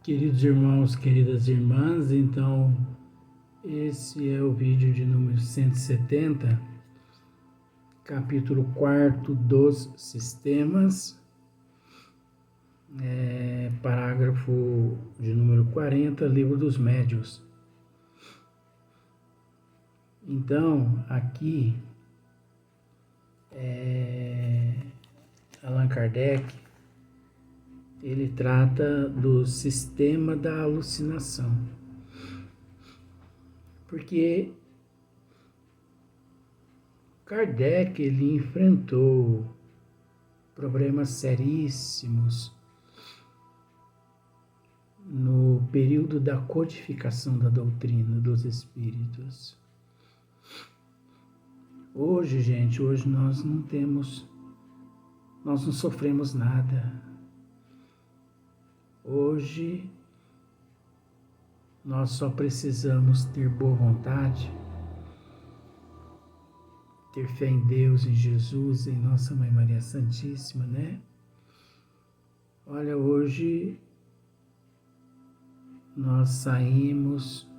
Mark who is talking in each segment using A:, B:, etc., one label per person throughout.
A: Queridos irmãos, queridas irmãs, então esse é o vídeo de número 170, capítulo 4 dos sistemas, parágrafo de número 40, livro dos médiuns. Então, aqui, Allan Kardec, ele trata do sistema da alucinação. Porque Kardec, ele enfrentou problemas seríssimos no período da codificação da doutrina dos espíritos. Hoje, gente, nós não sofremos nada. Hoje, nós só precisamos ter boa vontade, ter fé em Deus, em Jesus, em Nossa Mãe Maria Santíssima, né? Olha, hoje nós saímos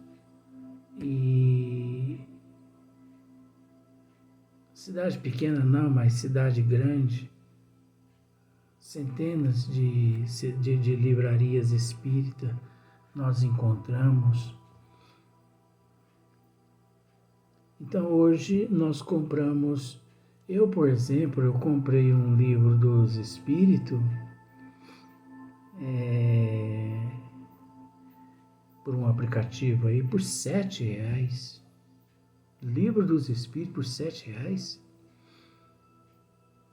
A: e cidade pequena não, mas cidade grande, centenas de livrarias espíritas nós encontramos. Então hoje nós compramos, eu por exemplo, eu comprei um livro dos espíritos por um aplicativo aí por R$7. Livro dos espíritos por R$7.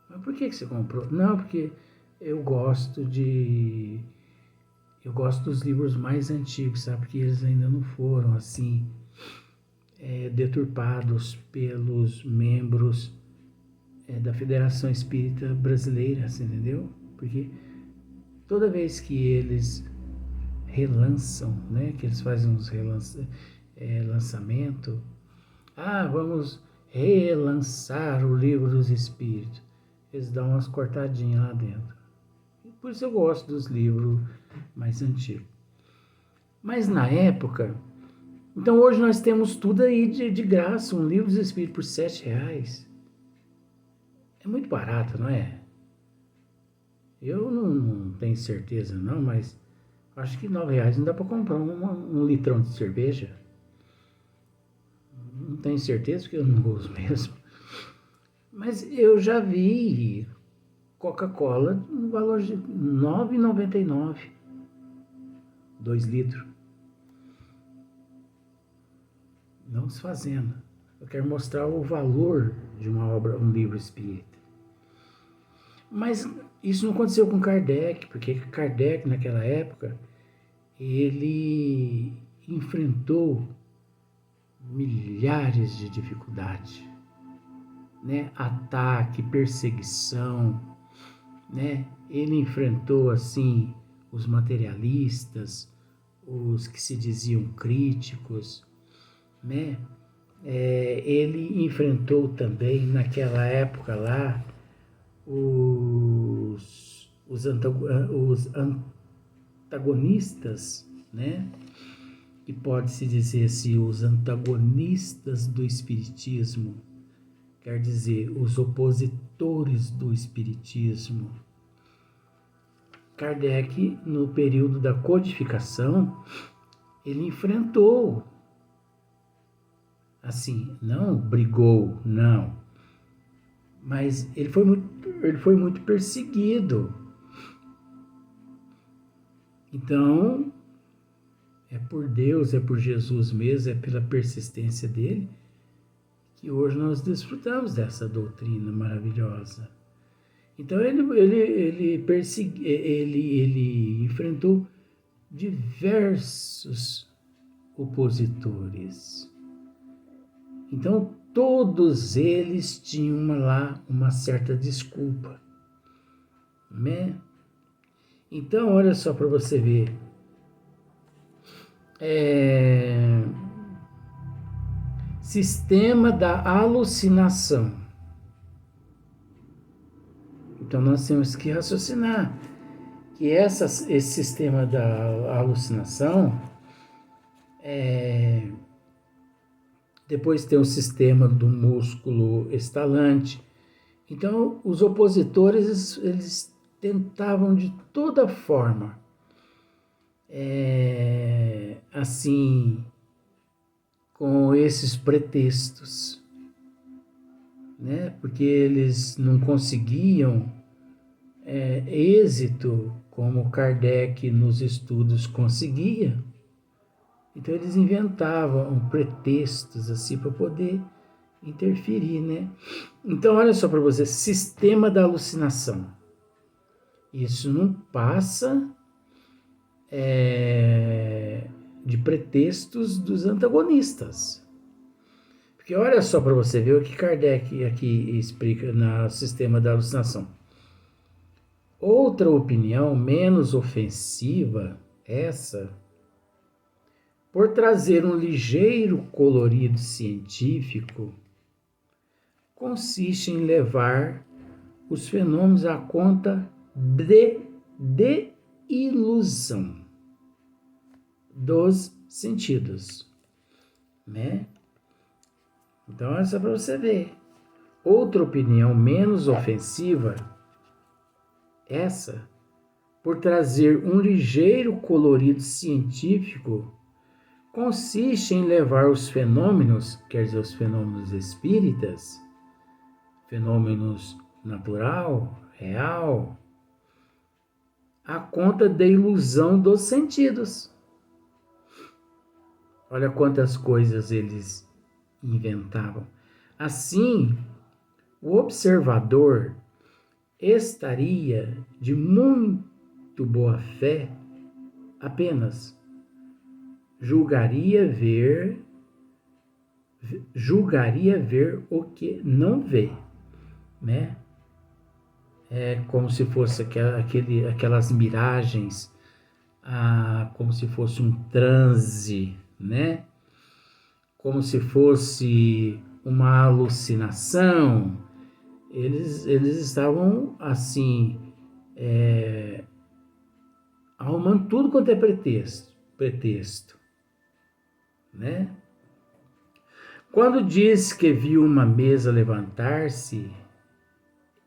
A: Mas por que você comprou? Não, porque eu gosto dos livros mais antigos, sabe? Porque eles ainda não foram assim deturpados pelos membros da Federação Espírita Brasileira, você entendeu? Porque toda vez que eles relançam, né? Que eles fazem uns lançamento, vamos relançar o Livro dos Espíritos. Eles dão umas cortadinhas lá dentro. Por isso eu gosto dos livros mais antigos. Mas na época, então hoje nós temos tudo aí de graça, um livro dos Espíritos por R$7. É muito barato, não é? Eu não tenho certeza não, mas acho que R$9 não dá para comprar um litrão de cerveja. Não tenho certeza porque eu não uso mesmo. Mas eu já vi Coca-Cola no valor de R$ 9,99. 2 litros. Não se fazendo. Eu quero mostrar o valor de uma obra, um livro espírita. Mas isso não aconteceu com Kardec, porque Kardec naquela época, ele enfrentou milhares de dificuldades, né? Ataque, perseguição, né? Ele enfrentou assim os materialistas, os que se diziam críticos, né? Ele enfrentou também naquela época lá os antagonistas, né? Que pode-se dizer assim, os antagonistas do espiritismo, quer dizer, os opositores do espiritismo. Kardec, no período da codificação, ele enfrentou, assim, não brigou, não, mas ele foi muito perseguido. Então, é por Deus, é por Jesus mesmo, é pela persistência dele, que hoje nós desfrutamos dessa doutrina maravilhosa. Então ele enfrentou diversos opositores. Então todos eles tinham lá uma certa desculpa, né? Então olha só para você ver. Sistema da alucinação. Então nós temos que raciocinar que esse sistema da alucinação, depois tem o sistema do músculo estalante. Então, os opositores, eles tentavam de toda forma, assim, com esses pretextos, né? Porque eles não conseguiam êxito como Kardec nos estudos conseguia. Então eles inventavam pretextos assim para poder interferir, né? Então olha só para você, sistema da alucinação. Isso não passa de pretextos dos antagonistas. Porque olha só para você ver o que Kardec aqui explica no sistema da alucinação. Outra opinião menos ofensiva, essa, por trazer um ligeiro colorido científico, consiste em levar os fenômenos à conta de ilusão dos sentidos, né? Então, essa é para você ver. Outra opinião menos ofensiva, essa, por trazer um ligeiro colorido científico, consiste em levar os fenômenos, quer dizer, os fenômenos espíritas, fenômenos natural, real, à conta da ilusão dos sentidos. Olha quantas coisas eles inventavam. Assim, o observador estaria de muito boa fé apenas julgaria ver o que não vê, né? É como se fosse aquelas miragens, como se fosse um transe, né? Como se fosse uma alucinação. Eles estavam assim, arrumando tudo quanto é pretexto, né? Quando diz que viu uma mesa levantar-se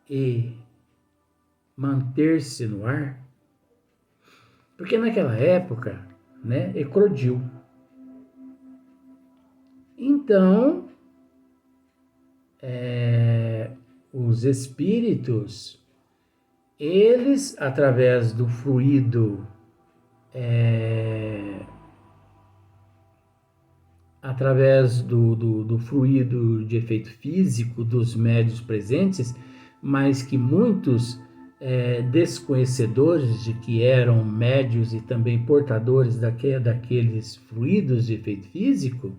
A: e manter-se no ar, porque naquela época, né, eclodiu. Então, os espíritos, eles, através do fluido, do fluido de efeito físico dos médios presentes, mas que muitos desconhecedores de que eram médios e também portadores daqueles fluidos de efeito físico,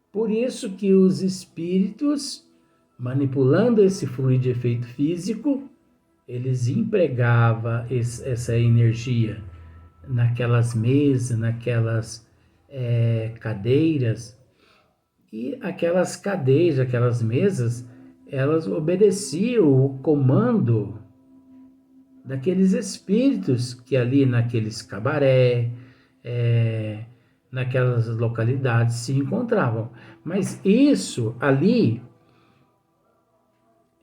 A: por isso que os espíritos, manipulando esse fluido de efeito físico, eles empregavam essa energia naquelas mesas, naquelas cadeiras, e aquelas cadeiras, aquelas mesas, elas obedeciam o comando daqueles espíritos que ali naqueles cabaré, naquelas localidades se encontravam. Mas isso ali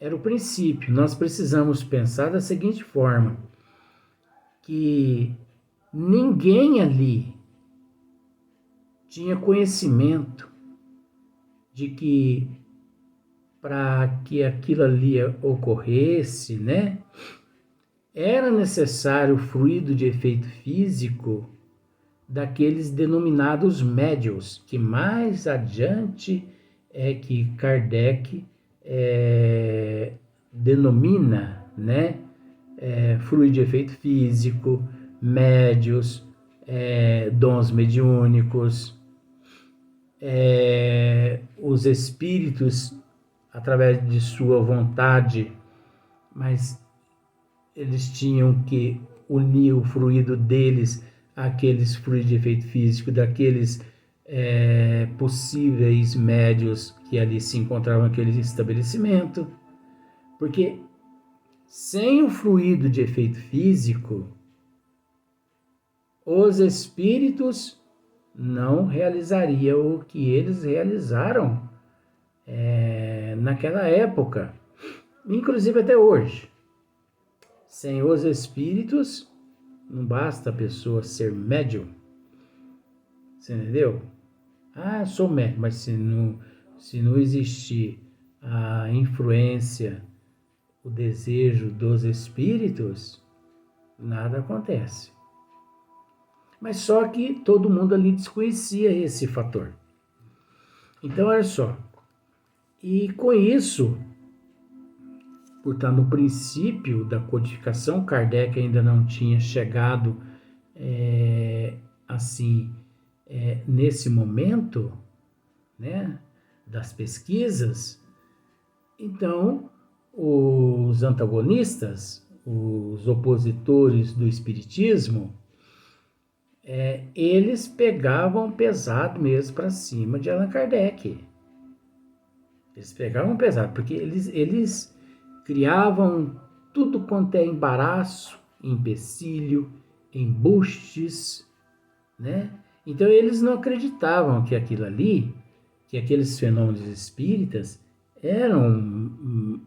A: era o princípio. Nós precisamos pensar da seguinte forma, que ninguém ali tinha conhecimento de que para que aquilo ali ocorresse, né, era necessário o fluido de efeito físico daqueles denominados médios, que mais adiante que Kardec denomina, né, fluido de efeito físico, médios, dons mediúnicos, os espíritos, através de sua vontade, mas eles tinham que unir o fluido deles àqueles fluidos de efeito físico, daqueles possíveis médios que ali se encontravam naquele estabelecimento, porque Sem o fluido de efeito físico, os espíritos não realizariam o que eles realizaram naquela época, inclusive até hoje. Sem os espíritos, não basta a pessoa ser médium. Você entendeu? Ah, sou médium, mas se não existir a influência, o desejo dos espíritos, nada acontece. Mas só que todo mundo ali desconhecia esse fator. Então, olha só. E com isso, por estar no princípio da codificação, Kardec ainda não tinha chegado nesse momento, né, das pesquisas. Então, os antagonistas, os opositores do espiritismo, eles pegavam pesado mesmo para cima de Allan Kardec. Eles pegavam pesado, porque eles criavam tudo quanto é embaraço, empecilho, embustes, né? Então eles não acreditavam que aquilo ali, que aqueles fenômenos espíritas eram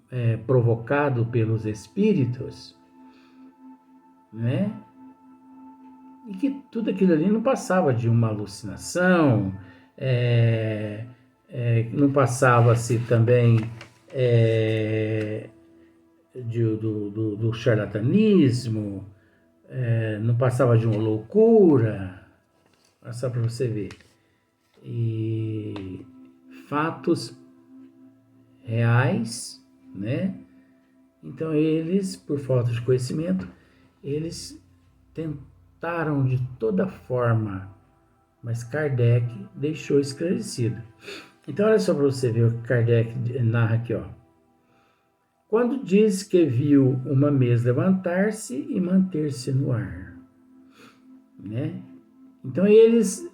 A: provocados pelos espíritos, né? E que tudo aquilo ali não passava de uma alucinação, não passava-se também do charlatanismo, não passava de uma loucura, só para você ver. E fatos reais, né? Então eles, por falta de conhecimento, eles tentaram de toda forma, mas Kardec deixou esclarecido. Então olha só para você ver o que Kardec narra aqui, ó. Quando diz que viu uma mesa levantar-se e manter-se no ar, né? Então eles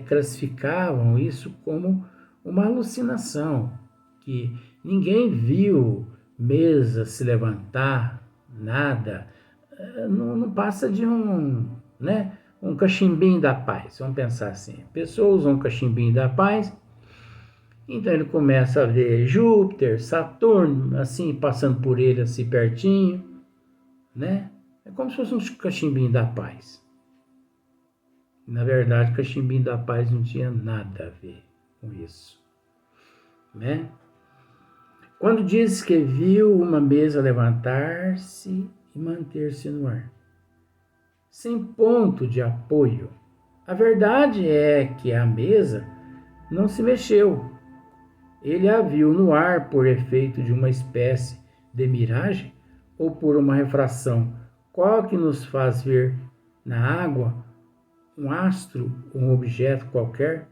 A: classificavam isso como uma alucinação, que ninguém viu mesa se levantar, nada, não passa de um cachimbinho da paz, vamos pensar assim. A pessoa usa um cachimbinho da paz, então ele começa a ver Júpiter, Saturno, assim, passando por ele, assim, pertinho, né? É como se fosse um cachimbinho da paz. Na verdade, o cachimbinho da paz não tinha nada a ver com isso, né? Quando diz que viu uma mesa levantar-se e manter-se no ar, sem ponto de apoio, a verdade é que a mesa não se mexeu. Ele a viu no ar por efeito de uma espécie de miragem ou por uma refração, qual que nos faz ver na água um astro, um objeto qualquer,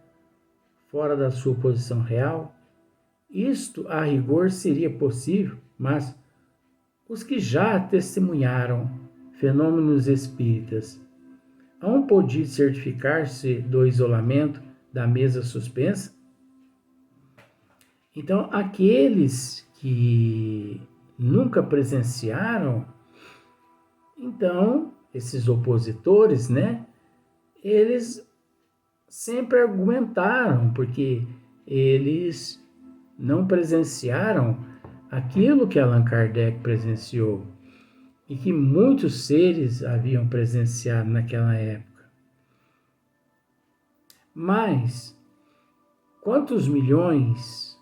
A: fora da sua posição real. Isto, a rigor, seria possível, mas os que já testemunharam fenômenos espíritas hão podido certificar-se do isolamento da mesa suspensa? Então, aqueles que nunca presenciaram, então, esses opositores, né, eles sempre argumentaram, porque eles não presenciaram aquilo que Allan Kardec presenciou e que muitos seres haviam presenciado naquela época. Mas, quantos milhões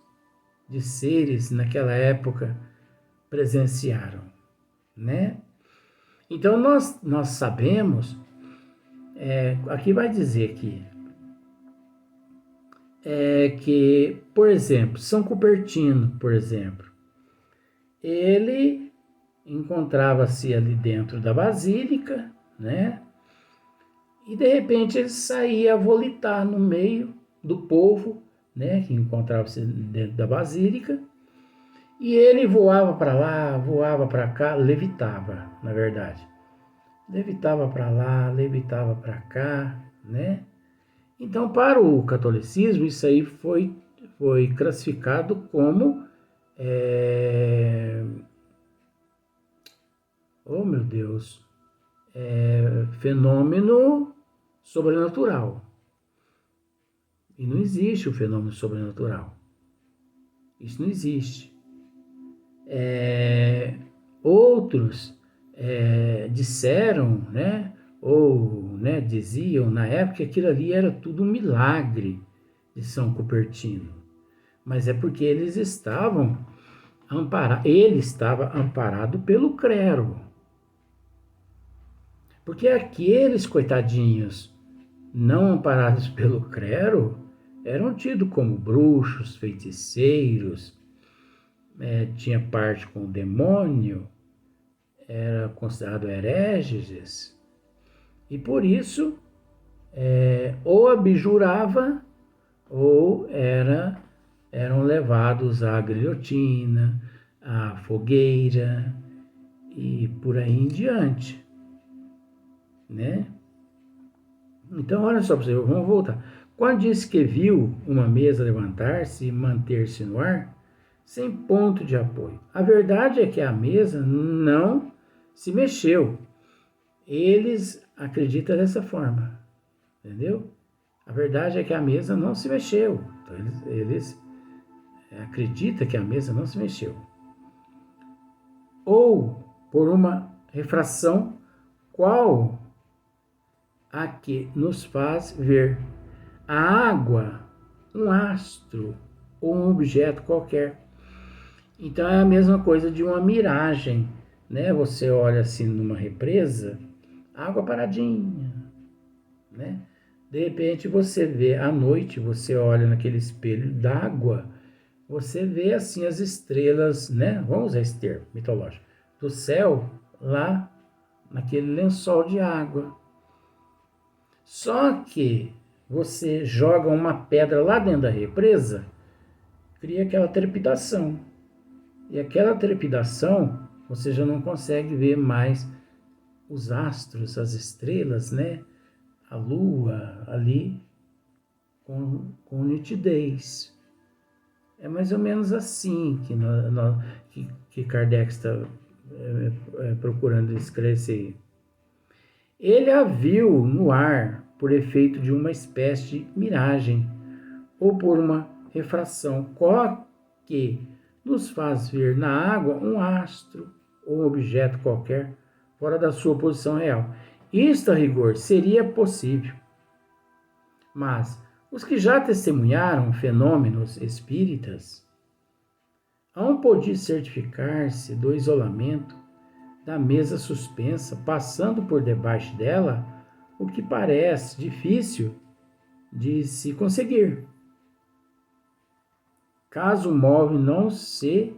A: de seres naquela época presenciaram, né? Então nós sabemos, aqui vai dizer que, por exemplo, São Cupertino, por exemplo, ele encontrava-se ali dentro da basílica, né? E de repente ele saía a volitar no meio do povo, né, que encontrava-se dentro da basílica, e ele voava para lá, voava para cá, levitava, na verdade. Levitava para lá, levitava para cá, né? Então, para o catolicismo, isso aí foi classificado como oh meu Deus, fenômeno sobrenatural. E não existe o fenômeno sobrenatural. Isso não existe. Outros disseram, né, ou né, diziam na época que aquilo ali era tudo um milagre de São Cupertino. Mas é porque ele estava amparado pelo clero. Porque aqueles coitadinhos não amparados pelo clero eram tidos como bruxos, feiticeiros, tinha parte com o demônio, era considerado hereges, e por isso ou abjurava ou eram levados à guilhotina, à fogueira e por aí em diante, né? Então, olha só para você, vamos voltar. Quando disse que viu uma mesa levantar-se e manter-se no ar, sem ponto de apoio. A verdade é que a mesa não se mexeu. Eles acreditam dessa forma, entendeu? A verdade é que a mesa não se mexeu. Então, eles acreditam que a mesa não se mexeu. Ou por uma refração, qual a que nos faz ver a água, um astro ou um objeto qualquer. Então é a mesma coisa de uma miragem, né? Você olha assim numa represa, água paradinha, né? De repente você vê à noite, você olha naquele espelho d'água, você vê assim as estrelas, né? Vamos usar esse termo mitológico, do céu lá naquele lençol de água. Só que você joga uma pedra lá dentro da represa, cria aquela trepidação. E aquela trepidação, você já não consegue ver mais os astros, as estrelas, né? A lua ali com nitidez. É mais ou menos assim que Kardec está procurando esclarecer. Ele a viu no ar por efeito de uma espécie de miragem ou por uma refração que nos faz ver na água um astro ou um objeto qualquer fora da sua posição real. Isto, a rigor, seria possível. Mas os que já testemunharam fenômenos espíritas hão podido certificar-se do isolamento da mesa suspensa, passando por debaixo dela, o que parece difícil de se conseguir, caso o móvel não se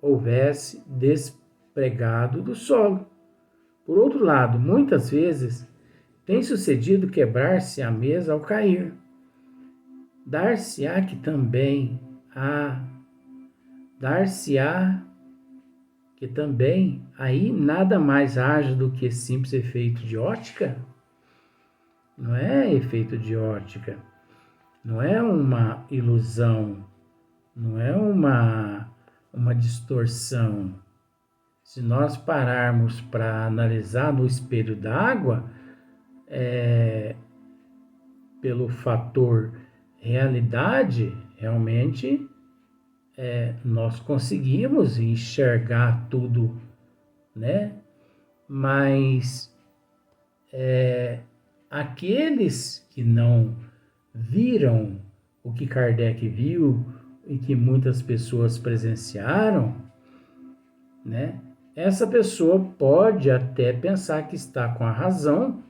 A: houvesse despregado do solo. Por outro lado, muitas vezes tem sucedido quebrar-se a mesa ao cair. Dar-se-á que também aí nada mais haja do que simples efeito de ótica? Não é efeito de ótica, não é uma ilusão, não é uma distorção. Se nós pararmos para analisar no espelho d'água, pelo fator realidade, realmente nós conseguimos enxergar tudo, né? Mas aqueles que não viram o que Kardec viu e que muitas pessoas presenciaram, né? Essa pessoa pode até pensar que está com a razão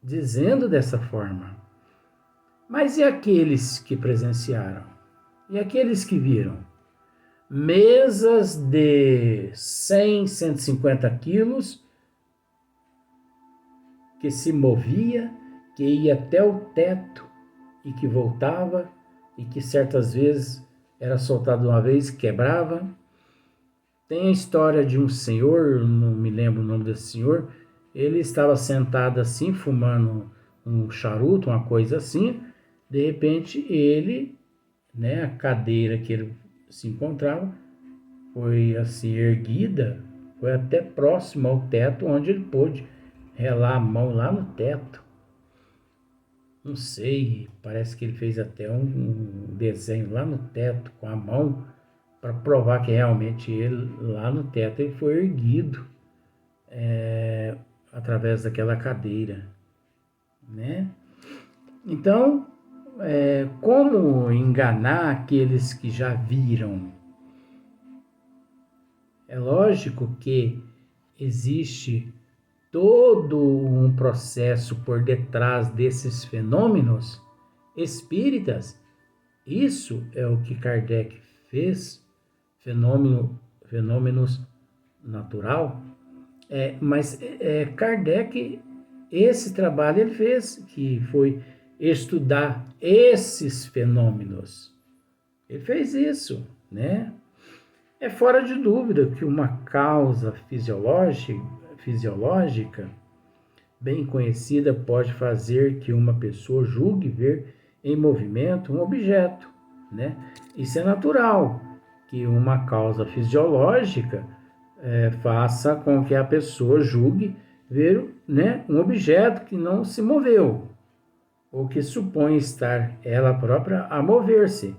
A: dizendo dessa forma. Mas e aqueles que presenciaram? E aqueles que viram? Mesas de 100, 150 quilos que se movia, que ia até o teto e que voltava e que certas vezes era soltado uma vez e quebrava. Tem a história de um senhor, não me lembro o nome desse senhor, ele estava sentado assim, fumando um charuto, uma coisa assim, de repente ele, né, a cadeira que ele se encontrava, foi assim erguida, foi até próximo ao teto, onde ele pôde relar a mão lá no teto. Não sei, parece que ele fez até um desenho lá no teto com a mão para provar que realmente ele lá no teto ele foi erguido através daquela cadeira, né? Então, como enganar aqueles que já viram? É lógico que existe todo um processo por detrás desses fenômenos espíritas. Isso é o que Kardec fez, fenômenos natural. Mas Kardec, esse trabalho ele fez, que foi estudar esses fenômenos. Ele fez isso, né? É fora de dúvida que uma causa fisiológica bem conhecida pode fazer que uma pessoa julgue ver em movimento um objeto, né? Isso é natural, que uma causa fisiológica faça com que a pessoa julgue ver, né, um objeto que não se moveu, ou que supõe estar ela própria a mover-se,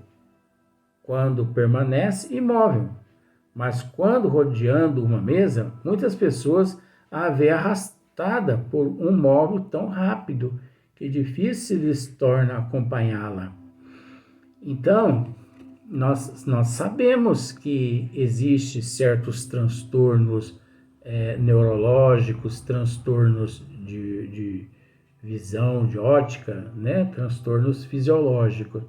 A: quando permanece imóvel. Mas quando rodeando uma mesa, muitas pessoas a vê arrastada por um móvel tão rápido que difícil lhes torna acompanhá-la. Então, nós sabemos que existem certos transtornos neurológicos, transtornos de visão, de ótica, né? Transtornos fisiológicos,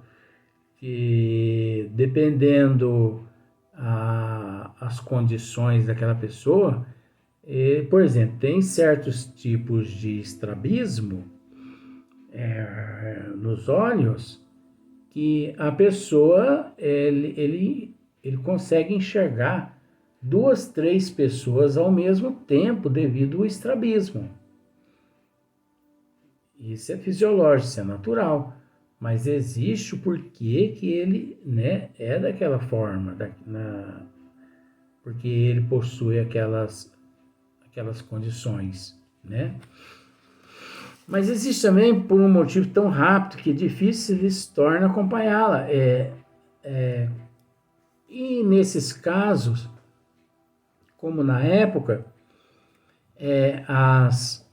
A: que dependendo as condições daquela pessoa, por exemplo, tem certos tipos de estrabismo nos olhos que a pessoa ele consegue enxergar 2, 3 pessoas ao mesmo tempo devido ao estrabismo. Isso é fisiológico, isso é natural, mas existe o porquê que ele, né, é daquela forma, porque ele possui aquelas condições, né? Mas existe também por um motivo tão rápido que é difícil se torna acompanhá-la. E nesses casos, como na época, as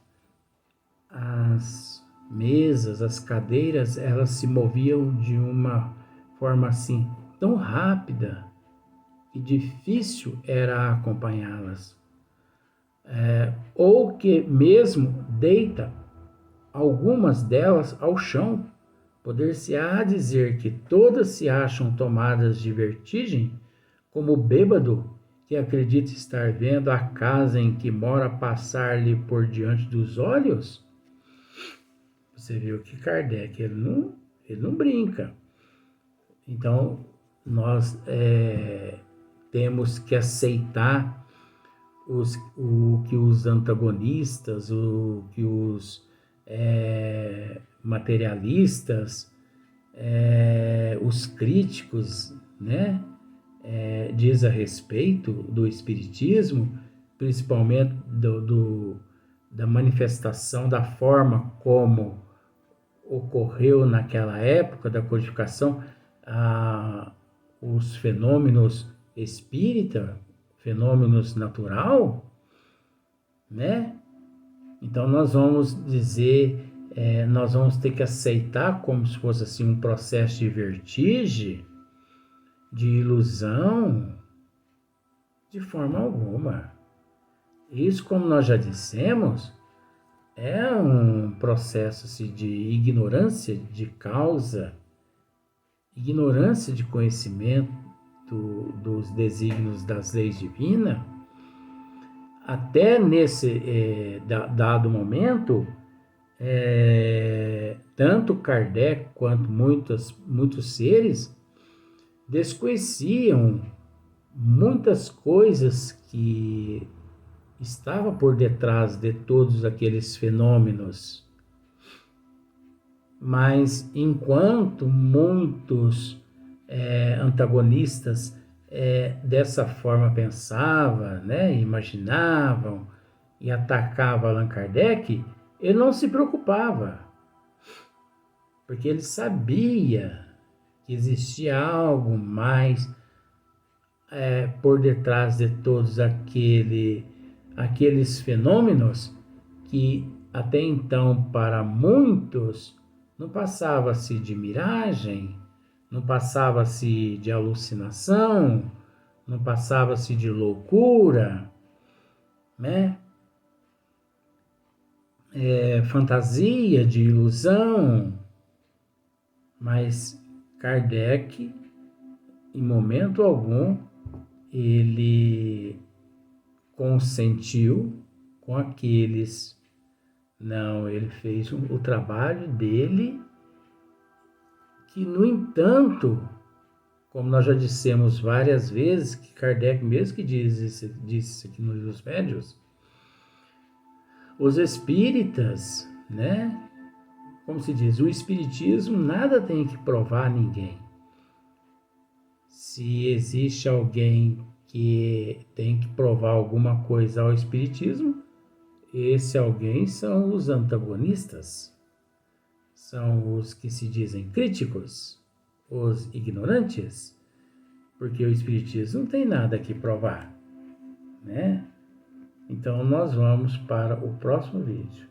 A: mesas, as cadeiras, elas se moviam de uma forma assim tão rápida que difícil era acompanhá-las. Ou que mesmo deita algumas delas ao chão, poder-se-á dizer que todas se acham tomadas de vertigem, como o bêbado que acredita estar vendo a casa em que mora passar-lhe por diante dos olhos? Você viu que Kardec ele não brinca. Então, nós temos que aceitar o que os antagonistas, o que os materialistas, os críticos, né, diz a respeito do espiritismo, principalmente da manifestação da forma como ocorreu naquela época da codificação, os fenômenos espírita, fenômenos natural, né? Então nós vamos dizer, nós vamos ter que aceitar como se fosse assim um processo de vertigem, de ilusão, de forma alguma. Isso, como nós já dissemos, é um processo assim, de ignorância de causa, ignorância de conhecimento dos desígnios das leis divinas. Até nesse dado momento, tanto Kardec quanto muitos seres desconheciam muitas coisas que estavam por detrás de todos aqueles fenômenos. Mas enquanto muitos antagonistas dessa forma pensava, né, imaginavam e atacava Allan Kardec, ele não se preocupava, porque ele sabia que existia algo mais por detrás de todos aqueles fenômenos que até então para muitos não passava-se de miragem, não passava-se de alucinação, não passava-se de loucura, né? Fantasia, de ilusão, mas Kardec, em momento algum, ele consentiu com aqueles. Não, ele fez o trabalho dele, que, no entanto, como nós já dissemos várias vezes, que Kardec mesmo que disse isso aqui no Livro dos Médiuns, os espíritas, né? Como se diz, o espiritismo nada tem que provar a ninguém. Se existe alguém que tem que provar alguma coisa ao espiritismo, esse alguém são os antagonistas, são os que se dizem críticos, os ignorantes, porque o espiritismo não tem nada que provar, né? Então nós vamos para o próximo vídeo.